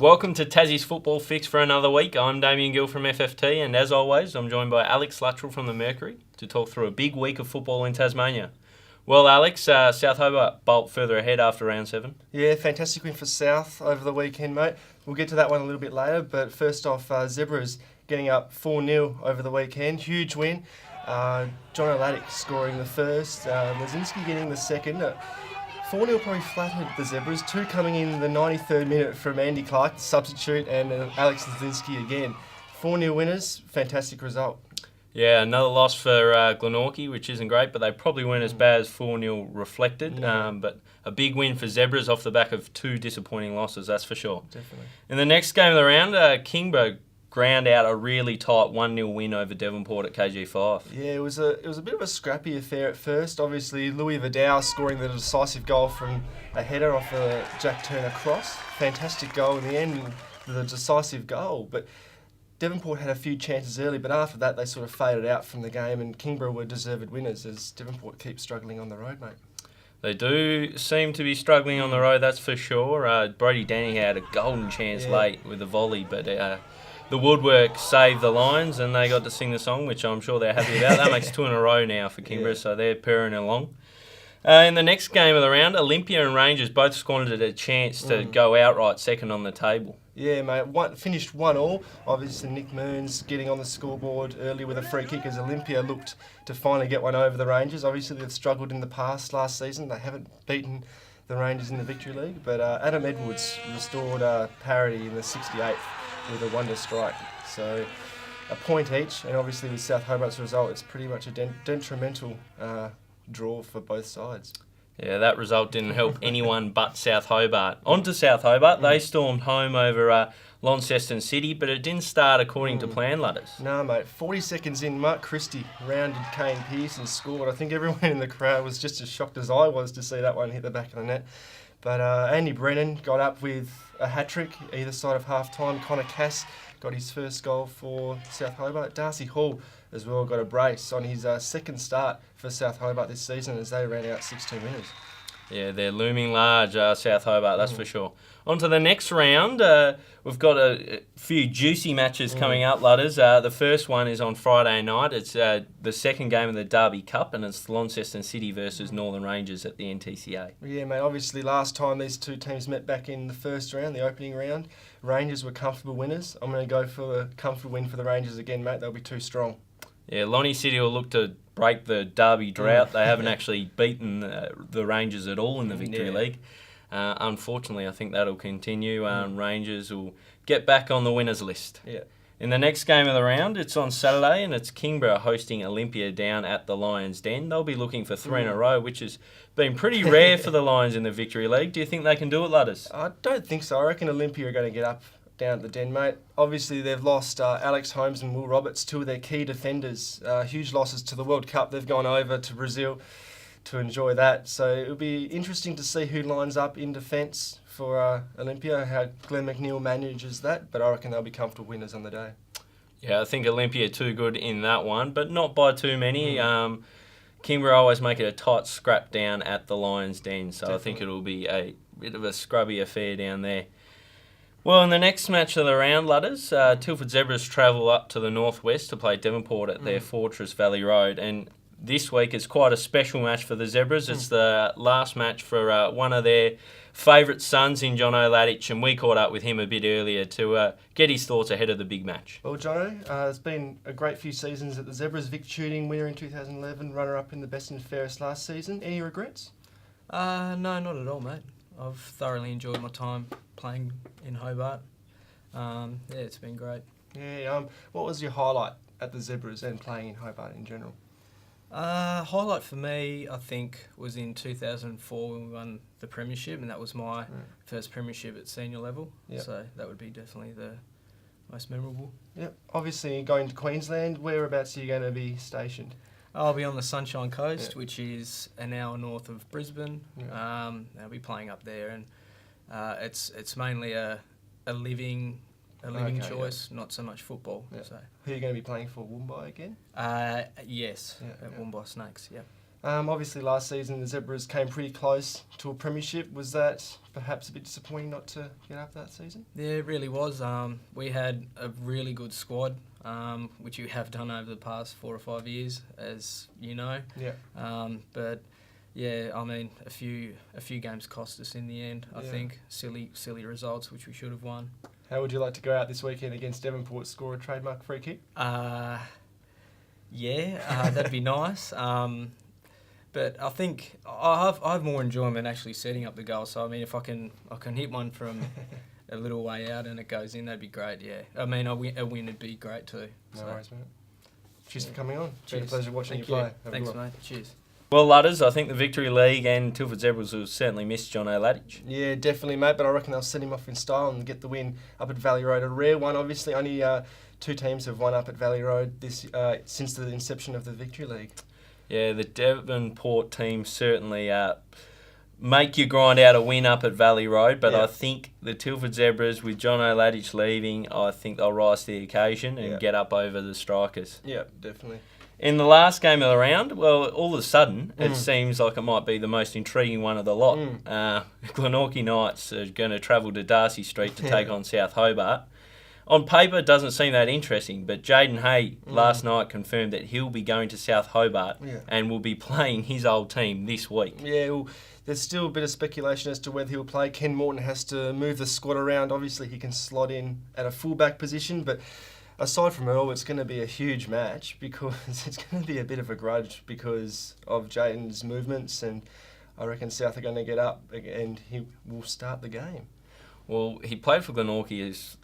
Welcome to Tassie's Football Fix for another week. I'm Damien Gill from FFT, and as always, I'm joined by Alex Luttrell from the Mercury to talk through a big week of football in Tasmania. Well, Alex, South Hobart bolt further ahead after round 7. Yeah, fantastic win for South over the weekend, mate. We'll get to that one a little bit later, but first off, Zebras getting up 4-0 over the weekend. Huge win. John O'Laddick scoring the first, Lazinski getting the second. 4-0 probably flattered the Zebras. 2 coming in the 93rd minute from Andy Clark, the substitute, and Alex Lazinski again. 4-0 winners, fantastic result. Yeah, another loss for Glenorchy, which isn't great, but they probably weren't as bad as 4-0 reflected. Yeah. But a big win for Zebras off the back of 2 disappointing losses, that's for sure. Definitely. In the next game of the round, Kingborough ground out a really tight 1-0 win over Devonport at KG5. Yeah, it was a bit of a scrappy affair at first. Obviously, Louis Vidal scoring the decisive goal from a header off a Jack Turner cross. Fantastic goal in the end, the decisive goal. But Devonport had a few chances early, but after that they sort of faded out from the game, and Kingborough were deserved winners as Devonport keeps struggling on the road, mate. They do seem to be struggling on the road, that's for sure. Brody Danny had a golden chance late with a volley, but the woodwork saved the Lions and they got to sing the song, which I'm sure they're happy about. That makes 2 in a row now for Kingborough, so they're purring along. In the next game of the round, Olympia and Rangers both squandered a chance to go outright second on the table. Yeah, mate. Finished 1-1. Obviously, Nick Moons getting on the scoreboard early with a free kick as Olympia looked to finally get one over the Rangers. Obviously, they've struggled in the past last season. They haven't beaten the Rangers in the Victory League, but Adam Edwards restored parity in the 68th with a wonder strike. So a point each, and obviously with South Hobart's result, it's pretty much a detrimental draw for both sides. Yeah, that result didn't help anyone but South Hobart. On to South Hobart, they stormed home over Launceston City, but it didn't start according to plan, Ludders. No, mate. 40 seconds in, Mark Christie rounded Kane Pearce and scored. I think everyone in the crowd was just as shocked as I was to see that one hit the back of the net. But Andy Brennan got up with a hat-trick either side of half-time. Connor Cass got his first goal for South Hobart. Darcy Hall as well got a brace on his second start for South Hobart this season as they ran out 6-2 winners. Yeah, they're looming large, South Hobart, that's for sure. On to the next round. We've got a few juicy matches coming up, Ludders. The first one is on Friday night. It's the second game of the Derby Cup, and it's Launceston City versus Northern Rangers at the NTCA. Yeah, mate. Obviously, last time these two teams met back in the first round, the opening round, Rangers were comfortable winners. I'm going to go for a comfortable win for the Rangers again, mate. They'll be too strong. Yeah, Lonnie City will look to break the Derby drought. They haven't actually beaten the Rangers at all in the Victory League. Unfortunately, I think that'll continue. Rangers will get back on the winners list. Yeah. In the next game of the round, it's on Saturday, and it's Kingborough hosting Olympia down at the Lions' Den. They'll be looking for 3 in a row, which has been pretty rare for the Lions in the Victory League. Do you think they can do it, Ludders? I don't think so. I reckon Olympia are going to get up down at the Den, mate. Obviously, they've lost Alex Holmes and Will Roberts, 2 of their key defenders. Huge losses to the World Cup. They've gone over to Brazil to enjoy that. So it'll be interesting to see who lines up in defence for Olympia, how Glenn McNeil manages that. But I reckon they'll be comfortable winners on the day. Yeah, I think Olympia are too good in that one, but not by too many. Kingborough always make it a tight scrap down at the Lions' Den, so I think it'll be a bit of a scrubby affair down there. Well, in the next match of the round, Ludders, Tilford Zebras travel up to the northwest to play Devonport at their Fortress Valley Road. And this week it's quite a special match for the Zebras. It's the last match for one of their favourite sons in John O'Laddick, and we caught up with him a bit earlier to get his thoughts ahead of the big match. Well, Jono, it's been a great few seasons at the Zebras. Vic Shooting winner in 2011, runner-up in the Best and Fairest last season. Any regrets? No, not at all, mate. I've thoroughly enjoyed my time playing in Hobart. It's been great. Yeah. What was your highlight at the Zebras and playing in Hobart in general? Highlight for me, I think, was in 2004 when we won the premiership, and that was my first premiership at senior level. Yep. So that would be definitely the most memorable. Yep. Obviously, going to Queensland, whereabouts are you going to be stationed? I'll be on the Sunshine Coast, which is an hour north of Brisbane. Yeah. I'll be playing up there, and it's mainly a living choice, not so much football. Yeah. So Who are you going to be playing for, Woombye again? yes, Yeah. at Woombye Snakes. Yeah. Obviously, last season the Zebras came pretty close to a premiership. Was that perhaps a bit disappointing not to get up that season? Yeah, it really was. We had a really good squad, which you have done over the past 4 or 5 years, as you know. Yeah. But yeah, I mean, a few games cost us in the end. I think silly results which we should have won. How would you like to go out this weekend against Devonport, score a trademark free kick? That'd be nice. But I think I have more enjoyment actually setting up the goal. So I mean, if I can hit one from a little way out and it goes in, that'd be great. Yeah, I mean, a win would be great too. No worries, mate. Cheers for coming on. It's been a Cheers. pleasure watching Thank you play. you. Have a Thanks, good one. mate. Cheers. Well, Ludders, I think the Victory League and Tilford Zebras will certainly miss John O'Ladich. Yeah, definitely, mate. But I reckon they'll send him off in style and get the win up at Valley Road. A rare one, obviously. Only 2 teams have won up at Valley Road this since the inception of the Victory League. Yeah, the Devonport team certainly make you grind out a win up at Valley Road, but Yeah. I think the Tilford Zebras, with John O'Ladich leaving, I think they'll rise to the occasion and get up over the Strikers. Yeah, definitely. In the last game of the round, well, all of a sudden, it seems like it might be the most intriguing one of the lot. Glenorchy Knights are going to travel to Darcy Street to take on South Hobart. On paper, it doesn't seem that interesting, but Jaden Hay last night confirmed that he'll be going to South Hobart and will be playing his old team this week. Yeah, well, there's still a bit of speculation as to whether he'll play. Ken Morton has to move the squad around. Obviously, he can slot in at a fullback position, but aside from it all, it's going to be a huge match because it's going to be a bit of a grudge because of Jaden's movements, and I reckon South are going to get up and he will start the game. Well, he played for Glenorchy as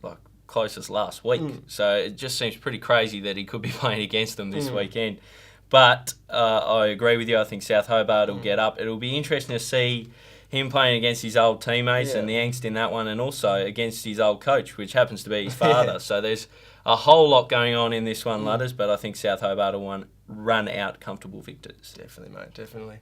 closest last week, so it just seems pretty crazy that he could be playing against them this weekend. But I agree with you. I think South Hobart will get up. It'll be interesting to see him playing against his old teammates and the angst in that one, and also against his old coach, which happens to be his father. So there's a whole lot going on in this one, Ludders, but I think South Hobart will run out comfortable victors. Definitely, mate, definitely.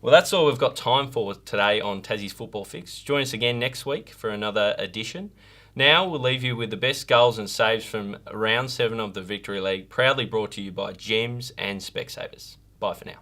Well, that's all we've got time for today on Tassie's Football Fix. Join us again next week for another edition. Now we'll leave you with the best goals and saves from round 7 of the Victory League, proudly brought to you by Gems and Specsavers. Bye for now.